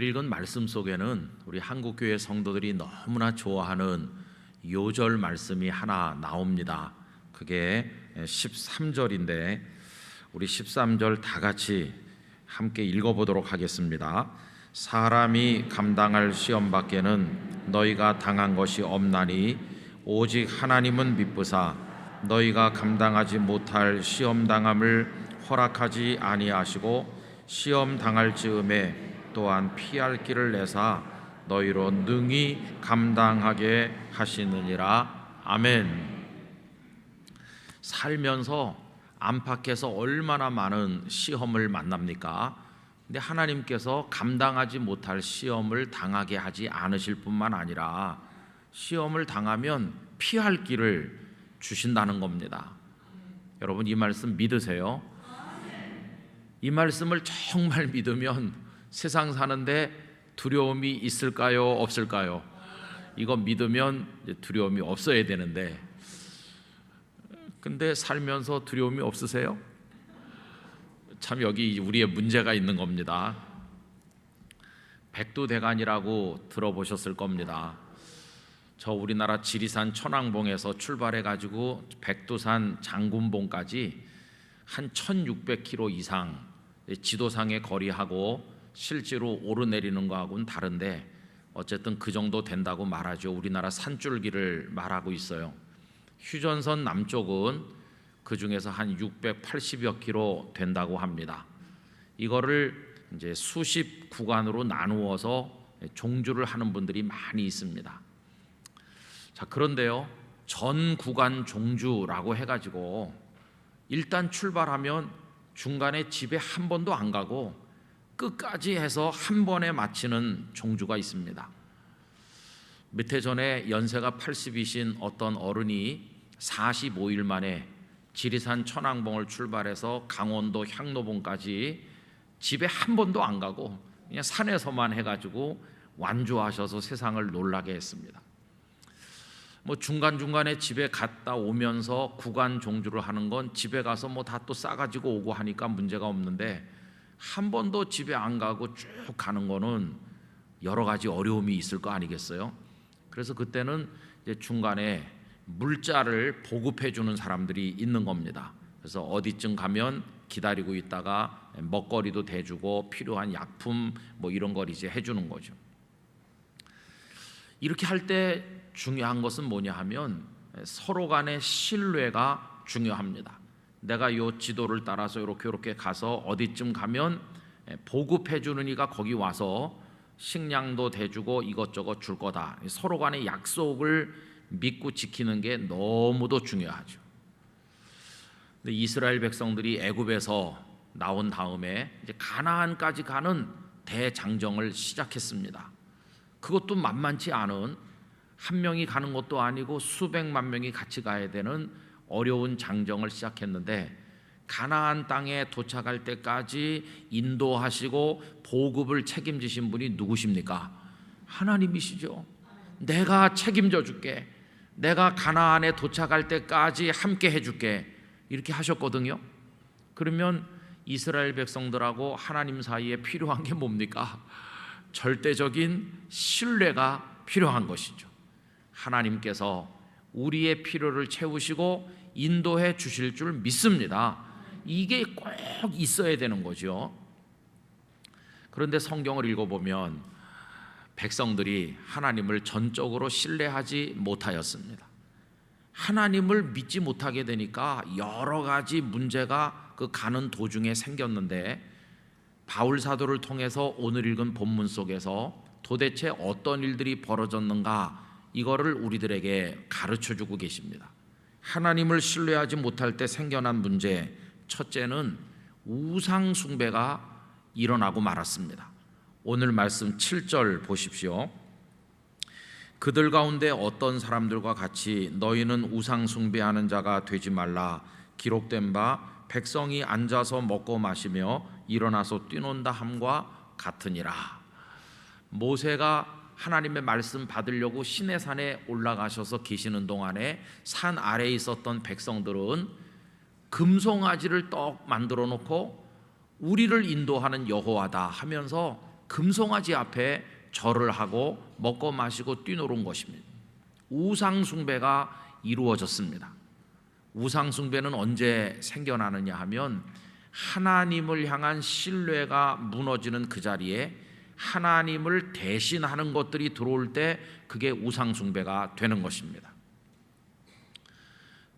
읽은 말씀 속에는 우리 한국교회 성도들이 너무나 좋아하는 요절 말씀이 하나 나옵니다. 그게 13절인데 우리 13절 다 같이 함께 읽어보도록 하겠습니다. 사람이 감당할 시험 밖에는 너희가 당한 것이 없나니 오직 하나님은 미쁘사 너희가 감당하지 못할 시험 당함을 허락하지 아니하시고 시험 당할 즈음에 또한 피할 길을 내사 너희로 능히 감당하게 하시느니라. 아멘. 살면서 안팎에서 얼마나 많은 시험을 만납니까? 근데 하나님께서 감당하지 못할 시험을 당하게 하지 않으실 뿐만 아니라 시험을 당하면 피할 길을 주신다는 겁니다. 여러분 이 말씀 믿으세요? 이 말씀을 정말 믿으면 세상 사는데 두려움이 있을까요? 없을까요? 이거 믿으면 두려움이 없어야 되는데, 근데 살면서 두려움이 없으세요? 참 여기 우리의 문제가 있는 겁니다. 백두대간이라고 들어보셨을 겁니다. 저 우리나라 지리산 천왕봉에서 출발해 가지고 백두산 장군봉까지 한 1600km 이상 지도상의 거리하고 실제로 오르내리는 거하고는 다른데 어쨌든 그 정도 된다고 말하죠. 우리나라 산줄기를 말하고 있어요. 휴전선 남쪽은 그 중에서 한 680여 킬로 된다고 합니다. 이거를 이제 수십 구간으로 나누어서 종주를 하는 분들이 많이 있습니다. 자, 그런데요, 전 구간 종주라고 해가지고 일단 출발하면 중간에 집에 한 번도 안 가고 끝까지 해서 한 번에 마치는 종주가 있습니다. 몇 해 전에 연세가 80이신 어떤 어른이 45일 만에 지리산 천왕봉을 출발해서 강원도 향로봉까지 집에 한 번도 안 가고 그냥 산에서만 해가지고 완주하셔서 세상을 놀라게 했습니다. 뭐 중간중간에 집에 갔다 오면서 구간 종주를 하는 건 집에 가서 뭐 다 또 싸가지고 오고 하니까 문제가 없는데 한 번도 집에 안 가고 쭉 가는 거는 여러 가지 어려움이 있을 거 아니겠어요? 그래서 그때는 이제 중간에 물자를 보급해 주는 사람들이 있는 겁니다. 그래서 어디쯤 가면 기다리고 있다가 먹거리도 대주고 필요한 약품 뭐 이런 걸 이제 해주는 거죠. 이렇게 할 때 중요한 것은 뭐냐 하면 서로 간의 신뢰가 중요합니다. 내가 요 지도를 따라서 이렇게 가서 어디쯤 가면 보급해 주는 이가 거기 와서 식량도 대주고 이것저것 줄 거다. 서로 간의 약속을 믿고 지키는 게 너무도 중요하죠. 근데 이스라엘 백성들이 애굽에서 나온 다음에 이제 가나안까지 가는 대장정을 시작했습니다. 그것도 만만치 않은, 한 명이 가는 것도 아니고 수백만 명이 같이 가야 되는 어려운 장정을 시작했는데 가나안 땅에 도착할 때까지 인도하시고 보급을 책임지신 분이 누구십니까? 하나님이시죠. 내가 책임져 줄게, 내가 가나안에 도착할 때까지 함께 해줄게, 이렇게 하셨거든요. 그러면 이스라엘 백성들하고 하나님 사이에 필요한 게 뭡니까? 절대적인 신뢰가 필요한 것이죠. 하나님께서 우리의 필요를 채우시고 인도해 주실 줄 믿습니다. 이게 꼭 있어야 되는 거죠. 그런데 성경을 읽어보면 백성들이 하나님을 전적으로 신뢰하지 못하였습니다. 하나님을 믿지 못하게 되니까 여러 가지 문제가 그 가는 도중에 생겼는데 바울 사도를 통해서 오늘 읽은 본문 속에서 도대체 어떤 일들이 벌어졌는가, 이거를 우리들에게 가르쳐주고 계십니다. 하나님을 신뢰하지 못할 때 생겨난 문제, 첫째는 우상 숭배가 일어나고 말았습니다. 오늘 말씀 7절 보십시오. 그들 가운데 어떤 사람들과 같이 너희는 우상 숭배하는 자가 되지 말라 기록된 바 백성이 앉아서 먹고 마시며 일어나서 뛰논다 함과 같으니라. 모세가 하나님의 말씀 받으려고 시내산에 올라가셔서 계시는 동안에 산 아래에 있었던 백성들은 금송아지를 떡 만들어 놓고 우리를 인도하는 여호와다 하면서 금송아지 앞에 절을 하고 먹고 마시고 뛰노는 것입니다. 우상 숭배가 이루어졌습니다. 우상 숭배는 언제 생겨나느냐 하면 하나님을 향한 신뢰가 무너지는 그 자리에 하나님을 대신하는 것들이 들어올 때 그게 우상 숭배가 되는 것입니다.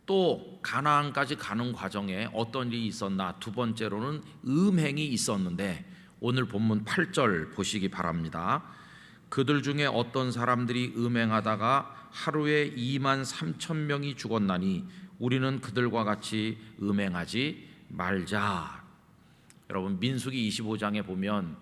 또 가나안까지 가는 과정에 어떤 일이 있었나? 두 번째로는 음행이 있었는데 오늘 본문 8절 보시기 바랍니다. 그들 중에 어떤 사람들이 음행하다가 하루에 2만 3천 명이 죽었나니 우리는 그들과 같이 음행하지 말자. 여러분, 민수기 25장에 보면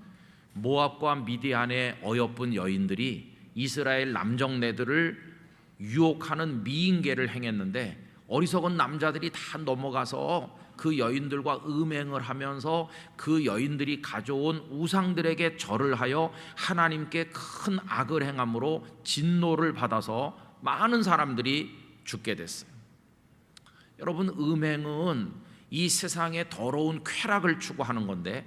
모압과 미디안의 어여쁜 여인들이 이스라엘 남정네들을 유혹하는 미인계를 행했는데 어리석은 남자들이 다 넘어가서 그 여인들과 음행을 하면서 그 여인들이 가져온 우상들에게 절을 하여 하나님께 큰 악을 행함으로 진노를 받아서 많은 사람들이 죽게 됐어요. 여러분, 음행은 이 세상의 더러운 쾌락을 추구하는 건데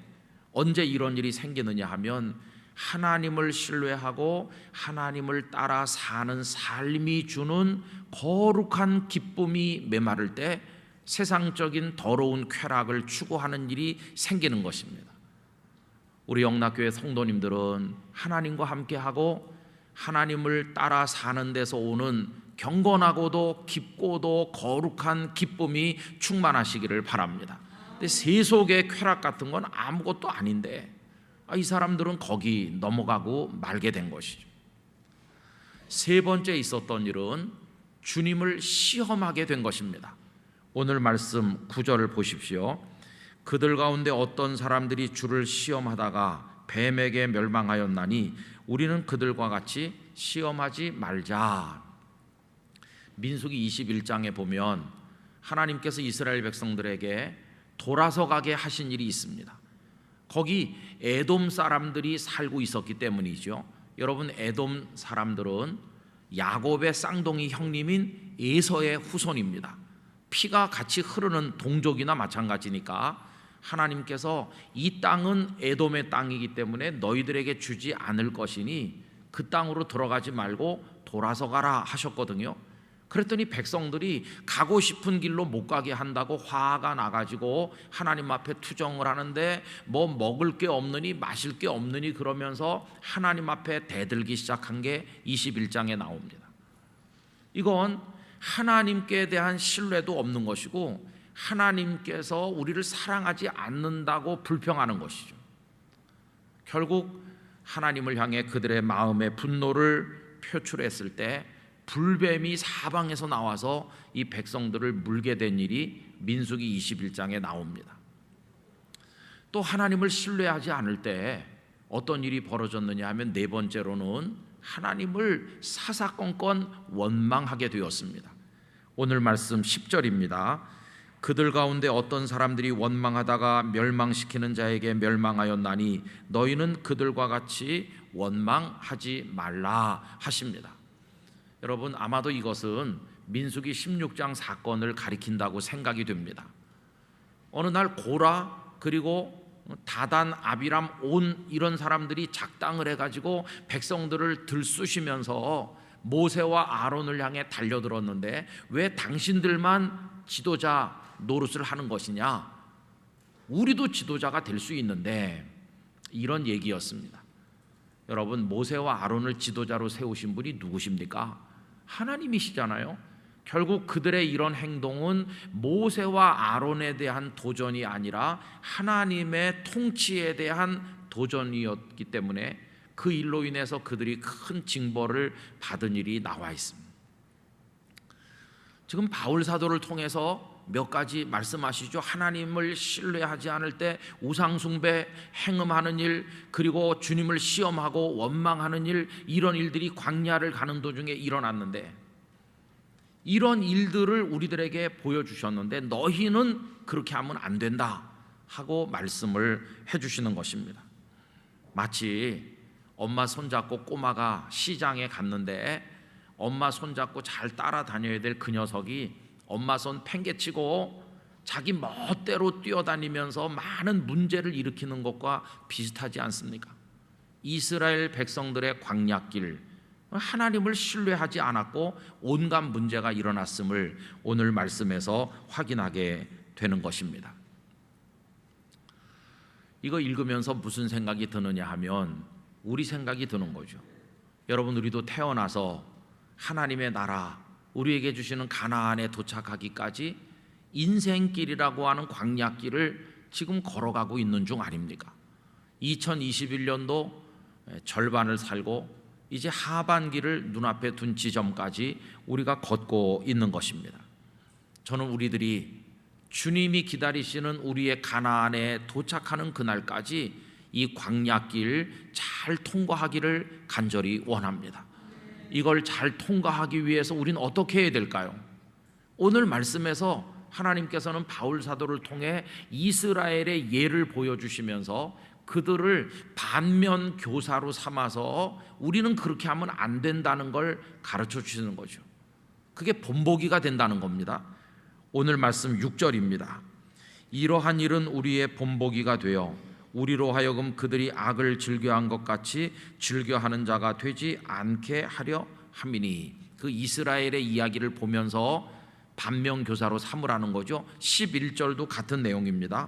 언제 이런 일이 생기느냐 하면 하나님을 신뢰하고 하나님을 따라 사는 삶이 주는 거룩한 기쁨이 메마를 때 세상적인 더러운 쾌락을 추구하는 일이 생기는 것입니다. 우리 영락교회 성도님들은 하나님과 함께하고 하나님을 따라 사는 데서 오는 경건하고도 깊고도 거룩한 기쁨이 충만하시기를 바랍니다. 근데 세속의 쾌락 같은 건 아무것도 아닌데 이 사람들은 거기 넘어가고 말게 된 것이죠. 세 번째 있었던 일은 주님을 시험하게 된 것입니다. 오늘 말씀 9절을 보십시오. 그들 가운데 어떤 사람들이 주를 시험하다가 뱀에게 멸망하였나니 우리는 그들과 같이 시험하지 말자. 민수기 21장에 보면 하나님께서 이스라엘 백성들에게 돌아서 가게 하신 일이 있습니다. 거기 에돔 사람들이 살고 있었기 때문이죠. 여러분, 에돔 사람들은 야곱의 쌍둥이 형님인 에서의 후손입니다. 피가 같이 흐르는 동족이나 마찬가지니까 하나님께서 이 땅은 에돔의 땅이기 때문에 너희들에게 주지 않을 것이니 그 땅으로 들어가지 말고 돌아서 가라 하셨거든요. 그랬더니 백성들이 가고 싶은 길로 못 가게 한다고 화가 나가지고 하나님 앞에 투정을 하는데 뭐 먹을 게 없느니 마실 게 없느니 그러면서 하나님 앞에 대들기 시작한 게 21장에 나옵니다. 이건 하나님께 대한 신뢰도 없는 것이고 하나님께서 우리를 사랑하지 않는다고 불평하는 것이죠. 결국 하나님을 향해 그들의 마음의 분노를 표출했을 때 불뱀이 사방에서 나와서 이 백성들을 물게 된 일이 민수기 21장에 나옵니다. 또 하나님을 신뢰하지 않을 때 어떤 일이 벌어졌느냐 하면 네 번째로는 하나님을 사사건건 원망하게 되었습니다. 오늘 말씀 10절입니다. 그들 가운데 어떤 사람들이 원망하다가 멸망시키는 자에게 멸망하였나니 너희는 그들과 같이 원망하지 말라 하십니다. 여러분, 아마도 이것은 민수기 16장 사건을 가리킨다고 생각이 됩니다. 어느 날 고라 그리고 다단, 아비람, 온 이런 사람들이 작당을 해가지고 백성들을 들쑤시면서 모세와 아론을 향해 달려들었는데 왜 당신들만 지도자 노릇을 하는 것이냐? 우리도 지도자가 될 수 있는데, 이런 얘기였습니다. 여러분, 모세와 아론을 지도자로 세우신 분이 누구십니까? 하나님이시잖아요. 결국 그들의 이런 행동은 모세와 아론에 대한 도전이 아니라 하나님의 통치에 대한 도전이었기 때문에 그 일로 인해서 그들이 큰 징벌을 받은 일이 나와 있습니다. 지금 바울 사도를 통해서 몇 가지 말씀하시죠. 하나님을 신뢰하지 않을 때 우상숭배, 행음하는 일, 그리고 주님을 시험하고 원망하는 일, 이런 일들이 광야를 가는 도중에 일어났는데 이런 일들을 우리들에게 보여주셨는데 너희는 그렇게 하면 안 된다 하고 말씀을 해주시는 것입니다. 마치 엄마 손잡고 꼬마가 시장에 갔는데 엄마 손잡고 잘 따라다녀야 될 그 녀석이 엄마 손 팽개치고 자기 멋대로 뛰어다니면서 많은 문제를 일으키는 것과 비슷하지 않습니까? 이스라엘 백성들의 광야길, 하나님을 신뢰하지 않았고 온갖 문제가 일어났음을 오늘 말씀에서 확인하게 되는 것입니다. 이거 읽으면서 무슨 생각이 드느냐 하면 우리 생각이 드는 거죠. 여러분, 우리도 태어나서 하나님의 나라, 우리에게 주시는 가나안에 도착하기까지 인생길이라고 하는 광야길을 지금 걸어가고 있는 중 아닙니까? 2021년도 절반을 살고 이제 하반기를 눈앞에 둔 지점까지 우리가 걷고 있는 것입니다. 저는 우리들이 주님이 기다리시는 우리의 가나안에 도착하는 그날까지 이 광야길 잘 통과하기를 간절히 원합니다. 이걸 잘 통과하기 위해서 우리는 어떻게 해야 될까요? 오늘 말씀에서 하나님께서는 바울 사도를 통해 이스라엘의 예를 보여주시면서 그들을 반면 교사로 삼아서 우리는 그렇게 하면 안 된다는 걸 가르쳐 주시는 거죠. 그게 본보기가 된다는 겁니다. 오늘 말씀 6절입니다. 이러한 일은 우리의 본보기가 되어 우리로 하여금 그들이 악을 즐겨한 것 같이 즐겨하는 자가 되지 않게 하려 함이니, 그 이스라엘의 이야기를 보면서 반면교사로 삼으라는 거죠. 11절도 같은 내용입니다.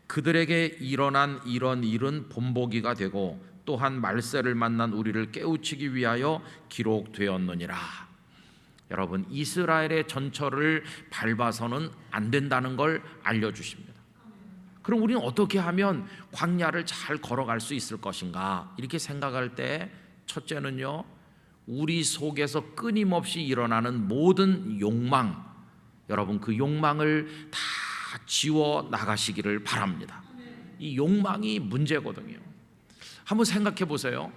그들에게 일어난 이런 일은 본보기가 되고 또한 말세를 만난 우리를 깨우치기 위하여 기록되었느니라. 여러분, 이스라엘의 전철을 밟아서는 안 된다는 걸 알려주십니다. 그럼 우리는 어떻게 하면 광야를 잘 걸어갈 수 있을 것인가? 이렇게 생각할 때 첫째는요, 우리 속에서 끊임없이 일어나는 모든 욕망, 여러분 그 욕망을 다 지워 나가시기를 바랍니다. 이 욕망이 문제거든요. 한번 생각해 보세요.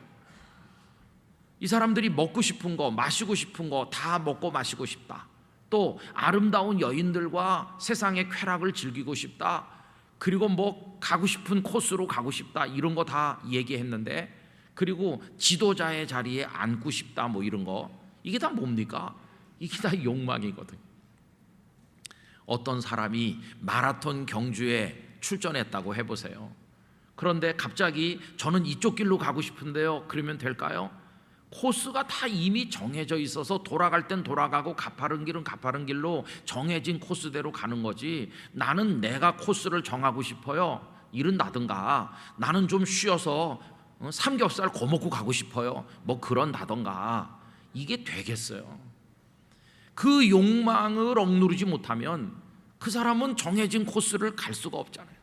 이 사람들이 먹고 싶은 거, 마시고 싶은 거 다 먹고 마시고 싶다. 또 아름다운 여인들과 세상의 쾌락을 즐기고 싶다. 그리고 뭐 가고 싶은 코스로 가고 싶다. 이런 거 다 얘기했는데, 그리고 지도자의 자리에 앉고 싶다. 뭐 이런 거, 이게 다 뭡니까? 이게 다 욕망이거든요. 어떤 사람이 마라톤 경주에 출전했다고 해보세요. 그런데 갑자기 저는 이쪽 길로 가고 싶은데요, 그러면 될까요? 코스가 다 이미 정해져 있어서 돌아갈 땐 돌아가고 가파른 길은 가파른 길로 정해진 코스대로 가는 거지, 나는 내가 코스를 정하고 싶어요, 이른다든가 나는 좀 쉬어서 삼겹살 거먹고 가고 싶어요, 뭐 그런다든가, 이게 되겠어요? 그 욕망을 억누르지 못하면 그 사람은 정해진 코스를 갈 수가 없잖아요.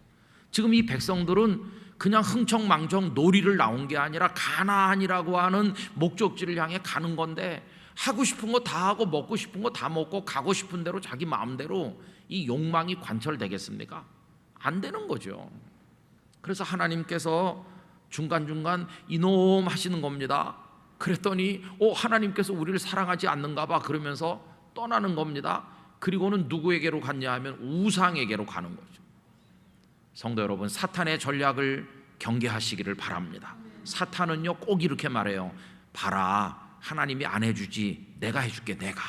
지금 이 백성들은 그냥 흥청망청 놀이를 나온 게 아니라 가나안이라고 하는 목적지를 향해 가는 건데, 하고 싶은 거 다 하고 먹고 싶은 거 다 먹고 가고 싶은 대로 자기 마음대로 이 욕망이 관철되겠습니까? 안 되는 거죠. 그래서 하나님께서 중간중간 이놈 하시는 겁니다. 그랬더니 하나님께서 우리를 사랑하지 않는가 봐 그러면서 떠나는 겁니다. 그리고는 누구에게로 갔냐 하면 우상에게로 가는 거죠. 성도 여러분, 사탄의 전략을 경계하시기를 바랍니다. 사탄은요 꼭 이렇게 말해요. 봐라, 하나님이 안 해주지 내가 해줄게, 내가.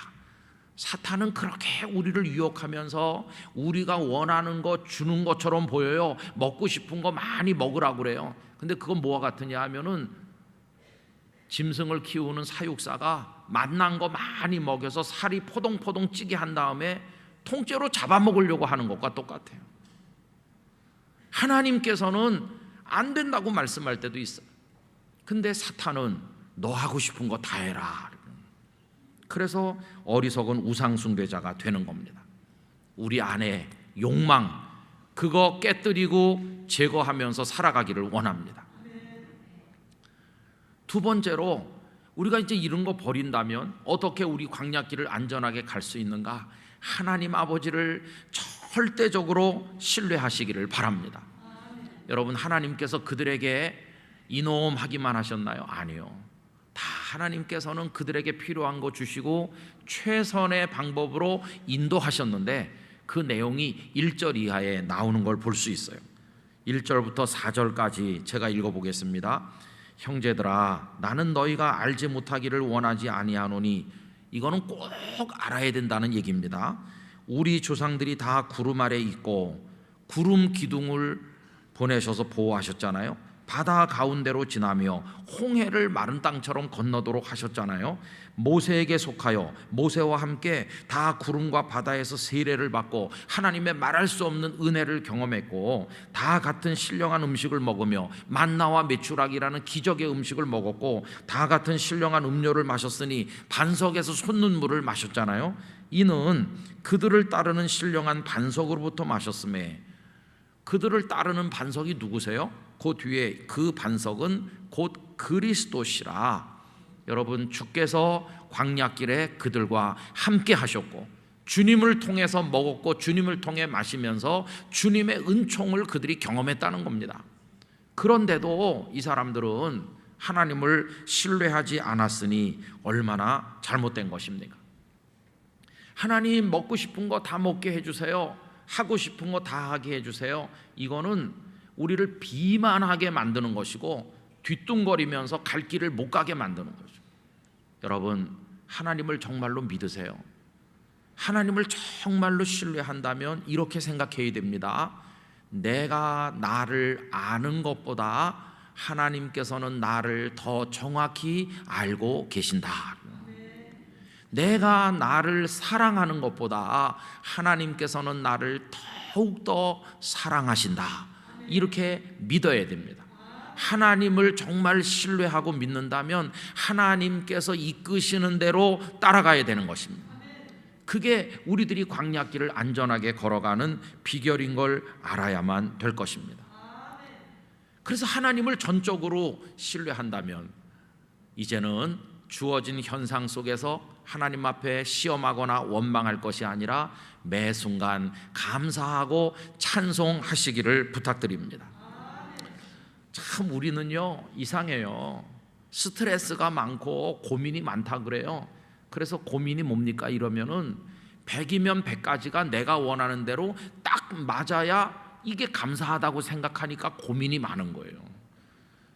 사탄은 그렇게 우리를 유혹하면서 우리가 원하는 거 주는 것처럼 보여요. 먹고 싶은 거 많이 먹으라고 그래요. 근데 그건 뭐와 같으냐 하면은 짐승을 키우는 사육사가 맛난 거 많이 먹여서 살이 포동포동 찌게 한 다음에 통째로 잡아먹으려고 하는 것과 똑같아요. 하나님께서는 안 된다고 말씀할 때도 있어요. 근데 사탄은 너 하고 싶은 거 다 해라. 그래서 어리석은 우상 숭배자가 되는 겁니다. 우리 안에 욕망, 그거 깨뜨리고 제거하면서 살아가기를 원합니다. 두 번째로, 우리가 이제 이런 거 버린다면 어떻게 우리 광야길을 안전하게 갈 수 있는가? 하나님 아버지를 절대적으로 신뢰하시기를 바랍니다. 여러분, 하나님께서 그들에게 이놈 하기만 하셨나요? 아니요. 다 하나님께서는 그들에게 필요한 거 주시고 최선의 방법으로 인도하셨는데, 그 내용이 1절 이하에 나오는 걸 볼 수 있어요. 1절부터 4절까지 제가 읽어보겠습니다. 형제들아, 나는 너희가 알지 못하기를 원하지 아니하노니, 이거는 꼭 알아야 된다는 얘기입니다. 우리 조상들이 다 구름 아래 있고 구름 기둥을 보내셔서 보호하셨잖아요. 바다 가운데로 지나며 홍해를 마른 땅처럼 건너도록 하셨잖아요. 모세에게 속하여 모세와 함께 다 구름과 바다에서 세례를 받고 하나님의 말할 수 없는 은혜를 경험했고, 다 같은 신령한 음식을 먹으며 만나와 메추라기라는 기적의 음식을 먹었고, 다 같은 신령한 음료를 마셨으니 반석에서 솟는물을 마셨잖아요. 이는 그들을 따르는 신령한 반석으로부터 마셨음에, 그들을 따르는 반석이 누구세요? 그 뒤에 그 반석은 곧 그리스도시라. 여러분, 주께서 광야길에 그들과 함께 하셨고 주님을 통해서 먹었고 주님을 통해 마시면서 주님의 은총을 그들이 경험했다는 겁니다. 그런데도 이 사람들은 하나님을 신뢰하지 않았으니 얼마나 잘못된 것입니까? 하나님, 먹고 싶은 거 다 먹게 해주세요, 하고 싶은 거 다 하게 해주세요. 이거는 우리를 비만하게 만드는 것이고 뒤뚱거리면서 갈 길을 못 가게 만드는 거죠. 여러분, 하나님을 정말로 믿으세요. 하나님을 정말로 신뢰한다면 이렇게 생각해야 됩니다. 내가 나를 아는 것보다 하나님께서는 나를 더 정확히 알고 계신다. 내가 나를 사랑하는 것보다 하나님께서는 나를 더욱더 사랑하신다. 이렇게 믿어야 됩니다. 하나님을 정말 신뢰하고 믿는다면 하나님께서 이끄시는 대로 따라가야 되는 것입니다. 그게 우리들이 광야길을 안전하게 걸어가는 비결인 걸 알아야만 될 것입니다. 그래서 하나님을 전적으로 신뢰한다면 이제는 주어진 현상 속에서 하나님 앞에 시험하거나 원망할 것이 아니라 매 순간 감사하고 찬송하시기를 부탁드립니다. 참 우리는요 이상해요. 스트레스가 많고 고민이 많다 그래요. 그래서 고민이 뭡니까? 이러면은 100이면 100가지가 내가 원하는 대로 딱 맞아야 이게 감사하다고 생각하니까 고민이 많은 거예요.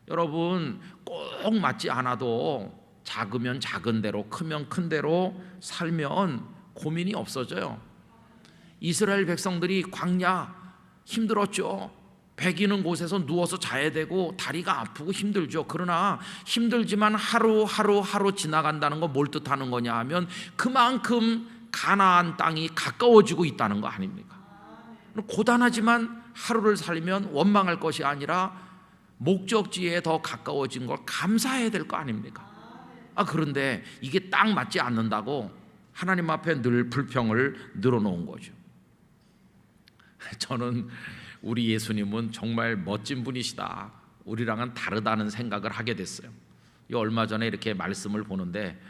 여러분, 꼭 맞지 않아도 작으면 작은 대로, 크면 큰 대로 살면 고민이 없어져요. 이스라엘 백성들이 광야 힘들었죠. 배기는 곳에서 누워서 자야 되고 다리가 아프고 힘들죠. 그러나 힘들지만 하루 지나간다는 거 뭘 뜻하는 거냐 하면 그만큼 가나안 땅이 가까워지고 있다는 거 아닙니까? 고단하지만 하루를 살면 원망할 것이 아니라 목적지에 더 가까워진 걸 감사해야 될 거 아닙니까? 그런데 이게 딱 맞지 않는다고 하나님 앞에 늘 불평을 늘어놓은 거죠. 저는 우리 예수님은 정말 멋진 분이시다, 우리랑은 다르다는 생각을 하게 됐어요. 얼마 전에 이렇게 말씀을 보는데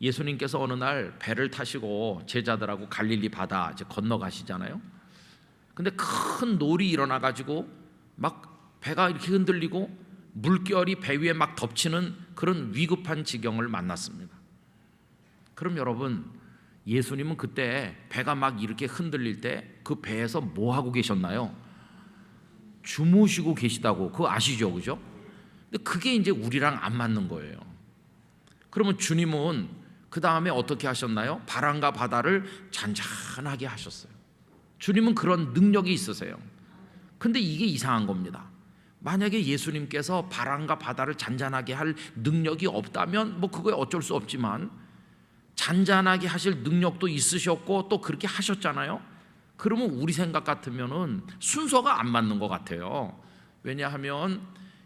예수님께서 어느 날 배를 타시고 제자들하고 갈릴리 바다 이제 건너가시잖아요. 근데 큰 놀이 일어나가지고 막 배가 이렇게 흔들리고 물결이 배 위에 막 덮치는 그런 위급한 지경을 만났습니다. 그럼 여러분, 예수님은 그때 배가 막 이렇게 흔들릴 때 그 배에서 뭐 하고 계셨나요? 주무시고 계시다고, 그거 아시죠? 그죠? 근데 그게 이제 우리랑 안 맞는 거예요. 그러면 주님은 그 다음에 어떻게 하셨나요? 바람과 바다를 잔잔하게 하셨어요. 주님은 그런 능력이 있으세요. 근데 이게 이상한 겁니다. 만약에 예수님께서 바람과 바다를 잔잔하게 할 능력이 없다면 뭐 그거에 어쩔 수 없지만 잔잔하게 하실 능력도 있으셨고 또 그렇게 하셨잖아요. 그러면 우리 생각 같으면은 순서가 안 맞는 것 같아요. 왜냐하면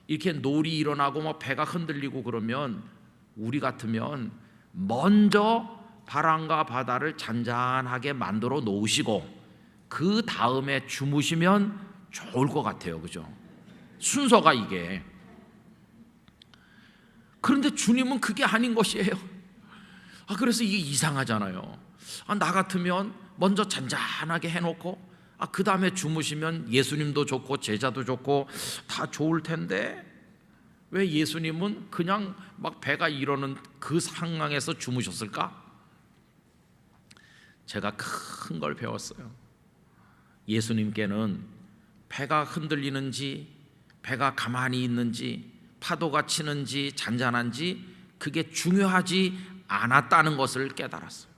이렇게 놀이 일어나고 뭐 배가 흔들리고 그러면 우리 같으면 먼저 바람과 바다를 잔잔하게 만들어 놓으시고 그 다음에 주무시면 좋을 것 같아요. 그죠? 순서가 이게. 그런데 주님은 그게 아닌 것이에요. 그래서 이게 이상하잖아요. 나 같으면 먼저 잔잔하게 해놓고 그 다음에 주무시면 예수님도 좋고 제자도 좋고 다 좋을 텐데 왜 예수님은 그냥 막 배가 이러는 그 상황에서 주무셨을까? 제가 큰 걸 배웠어요. 예수님께는 배가 흔들리는지 배가 가만히 있는지 파도가 치는지 잔잔한지 그게 중요하지 않았다는 것을 깨달았어요.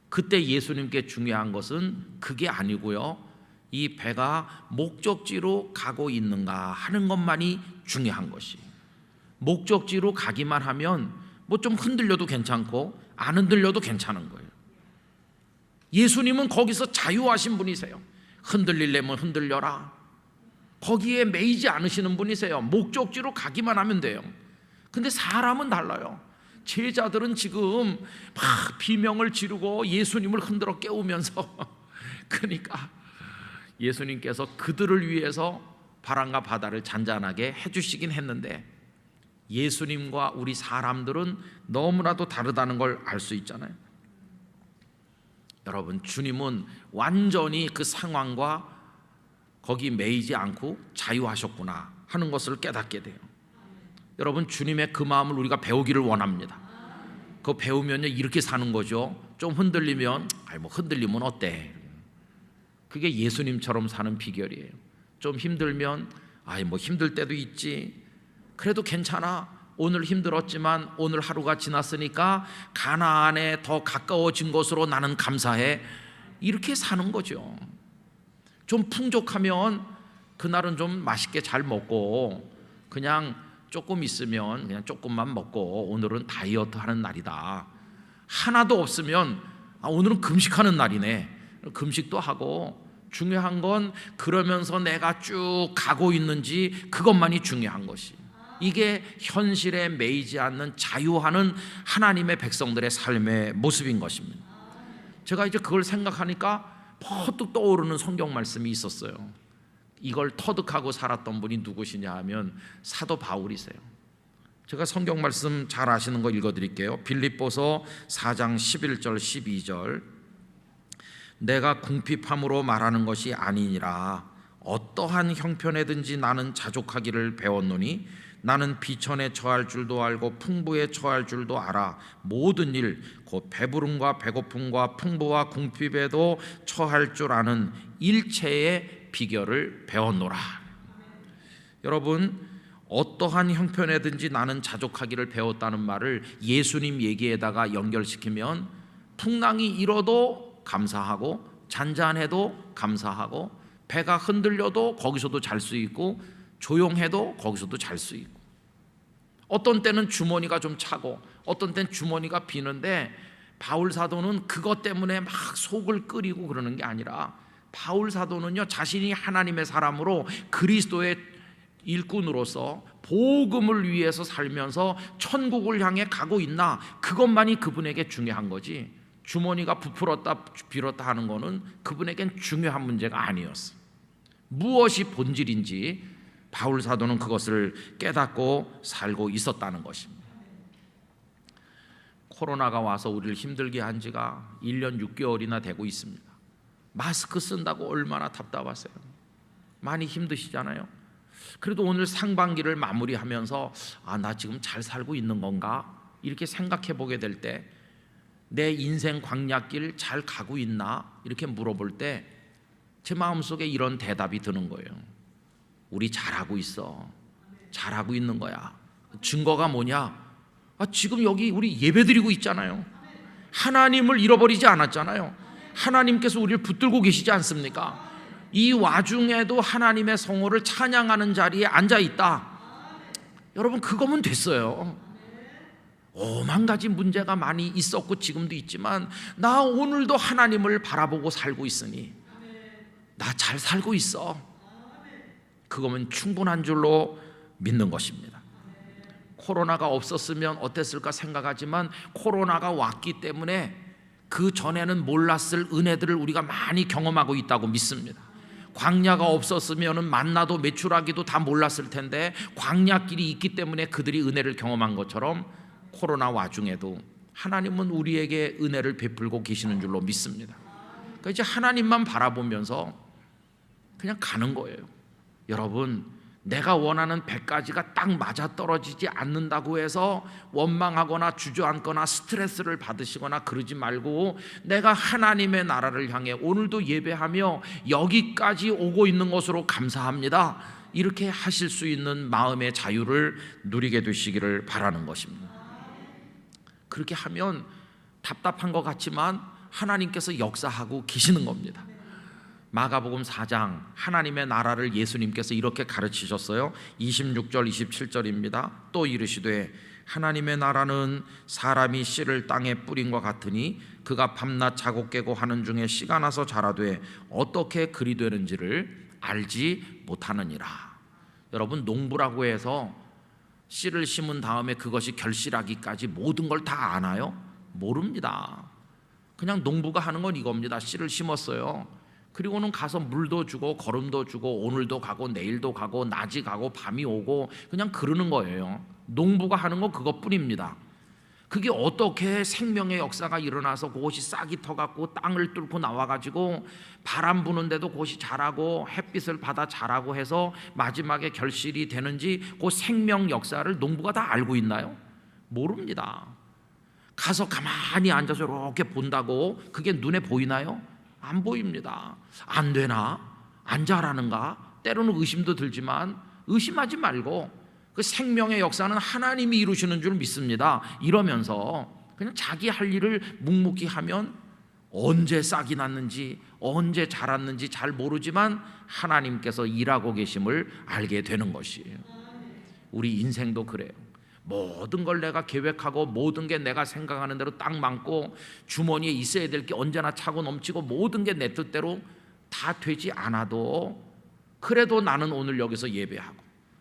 그때 예수님께 중요한 것은 그게 아니고요, 이 배가 목적지로 가고 있는가 하는 것만이 중요한 것이. 목적지로 가기만 하면 뭐 좀 흔들려도 괜찮고 안 흔들려도 괜찮은 거예요. 예수님은 거기서 자유하신 분이세요. 흔들리려면 흔들려라. 거기에 매이지 않으시는 분이세요. 목적지로 가기만 하면 돼요. 근데 사람은 달라요. 제자들은 지금 막 비명을 지르고 예수님을 흔들어 깨우면서 그러니까 예수님께서 그들을 위해서 바람과 바다를 잔잔하게 해주시긴 했는데 예수님과 우리 사람들은 너무나도 다르다는 걸 알 수 있잖아요. 여러분, 주님은 완전히 그 상황과 거기 매이지 않고 자유하셨구나 하는 것을 깨닫게 돼요. 여러분, 주님의 그 마음을 우리가 배우기를 원합니다. 그거 배우면요 이렇게 사는 거죠. 좀 흔들리면 뭐 흔들리면 어때? 그게 예수님처럼 사는 비결이에요. 좀 힘들면 뭐 힘들 때도 있지. 그래도 괜찮아. 오늘 힘들었지만 오늘 하루가 지났으니까 가나안에 더 가까워진 것으로 나는 감사해. 이렇게 사는 거죠. 좀 풍족하면 그날은 좀 맛있게 잘 먹고 그냥 조금 있으면 그냥 조금만 먹고 오늘은 다이어트 하는 날이다. 하나도 없으면 오늘은 금식하는 날이네. 금식도 하고 중요한 건 그러면서 내가 쭉 가고 있는지 그것만이 중요한 것이. 이게 현실에 매이지 않는 자유하는 하나님의 백성들의 삶의 모습인 것입니다. 제가 이제 그걸 생각하니까 퍼뜩 떠오르는 성경 말씀이 있었어요. 이걸 터득하고 살았던 분이 누구시냐 하면 사도 바울이세요. 제가 성경 말씀 잘 아시는 거 읽어드릴게요. 빌립보서 4장 11절 12절. 내가 궁핍함으로 말하는 것이 아니니라. 어떠한 형편에든지 나는 자족하기를 배웠노니 나는 비천에 처할 줄도 알고 풍부에 처할 줄도 알아. 모든 일 곧 배부름과 배고픔과 풍부와 궁핍에도 처할 줄 아는 일체의 비결을 배웠노라. 여러분, 어떠한 형편에든지 나는 자족하기를 배웠다는 말을 예수님 얘기에다가 연결시키면 풍랑이 일어도 감사하고 잔잔해도 감사하고 배가 흔들려도 거기서도 잘 수 있고 조용해도 거기서도 잘 수 있고 어떤 때는 주머니가 좀 차고 어떤 때는 주머니가 비는데 바울 사도는 그것 때문에 막 속을 끓이고 그러는 게 아니라 바울 사도는요 자신이 하나님의 사람으로 그리스도의 일꾼으로서 복음을 위해서 살면서 천국을 향해 가고 있나 그것만이 그분에게 중요한 거지 주머니가 부풀었다 빌었다 하는 거는 그분에겐 중요한 문제가 아니었어. 무엇이 본질인지 바울 사도는 그것을 깨닫고 살고 있었다는 것입니다. 코로나가 와서 우리를 힘들게 한 지가 1년 6개월이나 되고 있습니다. 마스크 쓴다고 얼마나 답답하세요. 많이 힘드시잖아요. 그래도 오늘 상반기를 마무리하면서 나 지금 잘 살고 있는 건가? 이렇게 생각해 보게 될 때 내 인생 광야길 잘 가고 있나? 이렇게 물어볼 때 제 마음속에 이런 대답이 드는 거예요. 우리 잘하고 있어. 잘하고 있는 거야. 증거가 뭐냐? 지금 여기 우리 예배드리고 있잖아요. 하나님을 잃어버리지 않았잖아요. 하나님께서 우리를 붙들고 계시지 않습니까? 이 와중에도 하나님의 성호를 찬양하는 자리에 앉아있다. 여러분 그거면 됐어요. 오만 가지 문제가 많이 있었고 지금도 있지만 나 오늘도 하나님을 바라보고 살고 있으니 나 잘 살고 있어. 그거면 충분한 줄로 믿는 것입니다. 코로나가 없었으면 어땠을까 생각하지만 코로나가 왔기 때문에 그 전에는 몰랐을 은혜들을 우리가 많이 경험하고 있다고 믿습니다. 광야가 없었으면 만나도 메추라기도 다 몰랐을 텐데 광야길이 있기 때문에 그들이 은혜를 경험한 것처럼 코로나 와중에도 하나님은 우리에게 은혜를 베풀고 계시는 줄로 믿습니다. 그러니까 이제 하나님만 바라보면서 그냥 가는 거예요. 여러분 내가 원하는 100가지가 딱 맞아떨어지지 않는다고 해서 원망하거나 주저앉거나 스트레스를 받으시거나 그러지 말고 내가 하나님의 나라를 향해 오늘도 예배하며 여기까지 오고 있는 것으로 감사합니다. 이렇게 하실 수 있는 마음의 자유를 누리게 되시기를 바라는 것입니다. 그렇게 하면 답답한 것 같지만 하나님께서 역사하고 계시는 겁니다. 마가복음 4장 하나님의 나라를 예수님께서 이렇게 가르치셨어요. 26절 27절입니다. 또 이르시되 하나님의 나라는 사람이 씨를 땅에 뿌린과 같으니 그가 밤낮 자고 깨고 하는 중에 씨가 나서 자라되 어떻게 그리 되는지를 알지 못하느니라. 여러분, 농부라고 해서 씨를 심은 다음에 그것이 결실하기까지 모든 걸 다 아나요? 모릅니다. 그냥 농부가 하는 건 이겁니다. 씨를 심었어요. 그리고는 가서 물도 주고 거름도 주고 오늘도 가고 내일도 가고 낮이 가고 밤이 오고 그냥 그러는 거예요. 농부가 하는 건 그것뿐입니다. 그게 어떻게 생명의 역사가 일어나서 그것이 싹이 터갖고 땅을 뚫고 나와가지고 바람 부는데도 그것이 자라고 햇빛을 받아 자라고 해서 마지막에 결실이 되는지 그 생명 역사를 농부가 다 알고 있나요? 모릅니다. 가서 가만히 앉아서 이렇게 본다고 그게 눈에 보이나요? 안 보입니다. 안 되나? 안 자라는가? 때로는 의심도 들지만 의심하지 말고 그 생명의 역사는 하나님이 이루시는 줄 믿습니다. 이러면서 그냥 자기 할 일을 묵묵히 하면 언제 싹이 났는지 언제 자랐는지 잘 모르지만 하나님께서 일하고 계심을 알게 되는 것이에요. 우리 인생도 그래요. 모든 걸 내가 계획하고 모든 게 내가 생각하는 대로 딱 많고 주머니에 있어야 될 게 언제나 차고 넘치고 모든 게 내 뜻대로 다 되지 않아도 그래도 나는 오늘 여기서 예배하고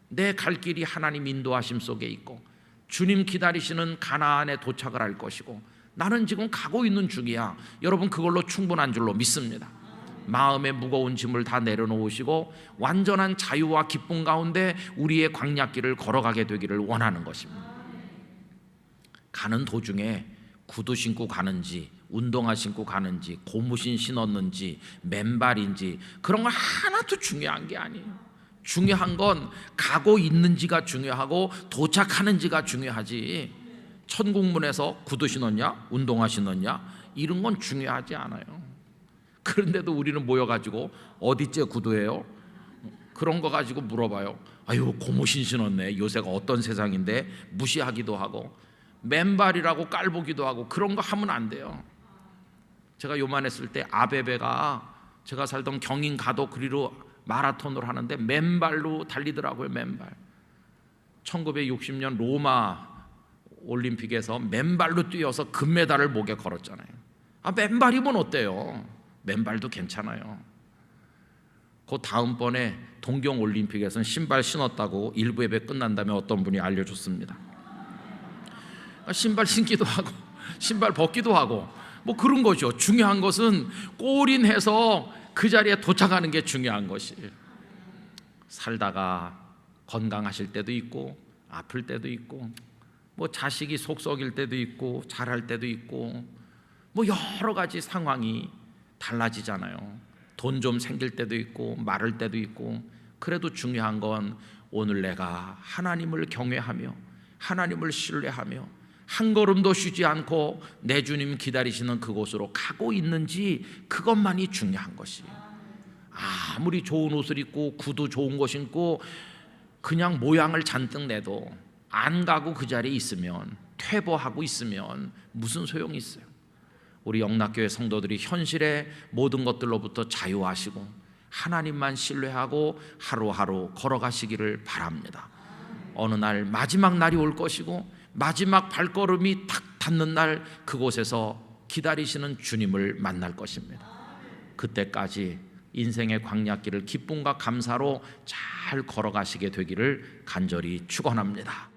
내 갈 길이 하나님 인도하심 속에 있고 주님 기다리시는 가나안에 도착을 할 것이고 나는 지금 가고 있는 중이야. 여러분, 그걸로 충분한 줄로 믿습니다. 마음의 무거운 짐을 다 내려놓으시고 완전한 자유와 기쁨 가운데 우리의 광야길을 걸어가게 되기를 원하는 것입니다. 가는 도중에 구두 신고 가는지 운동화 신고 가는지 고무신 신었는지 맨발인지 그런 거 하나도 중요한 게 아니에요. 중요한 건 가고 있는지가 중요하고 도착하는지가 중요하지 천국문에서 구두 신었냐 운동화 신었냐 이런 건 중요하지 않아요. 그런데도 우리는 모여가지고 어디째 구두예요? 그런 거 가지고 물어봐요. 아유, 고무신 신었네. 요새가 어떤 세상인데 무시하기도 하고 맨발이라고 깔보기도 하고 그런 거 하면 안 돼요. 제가 요만했을 때 아베베가 제가 살던 경인 가도 그리로 마라톤을 하는데 맨발로 달리더라고요. 맨발. 1960년 로마 올림픽에서 맨발로 뛰어서 금메달을 목에 걸었잖아요. 맨발이면 어때요? 맨발도 괜찮아요. 그 다음번에 동경 올림픽에서는 신발 신었다고 일부 예배 끝난 다음에 어떤 분이 알려줬습니다. 신발 신기도 하고 신발 벗기도 하고 뭐 그런 거죠. 중요한 것은 골인해서 그 자리에 도착하는 게 중요한 것이에요. 살다가 건강하실 때도 있고 아플 때도 있고 뭐 자식이 속 썩일 때도 있고 잘할 때도 있고 뭐 여러 가지 상황이 달라지잖아요. 돈 좀 생길 때도 있고 마를 때도 있고 그래도 중요한 건 오늘 내가 하나님을 경외하며 하나님을 신뢰하며 한 걸음도 쉬지 않고 내 주님 기다리시는 그곳으로 가고 있는지 그것만이 중요한 것이에요. 아무리 좋은 옷을 입고 구두 좋은 거 신고 그냥 모양을 잔뜩 내도 안 가고 그 자리에 있으면 퇴보하고 있으면 무슨 소용이 있어요. 우리 영락교회 성도들이 현실의 모든 것들로부터 자유하시고 하나님만 신뢰하고 하루하루 걸어가시기를 바랍니다. 어느 날 마지막 날이 올 것이고 마지막 발걸음이 탁 닿는 날 그곳에서 기다리시는 주님을 만날 것입니다. 그때까지 인생의 광야길을 기쁨과 감사로 잘 걸어가시게 되기를 간절히 축원합니다.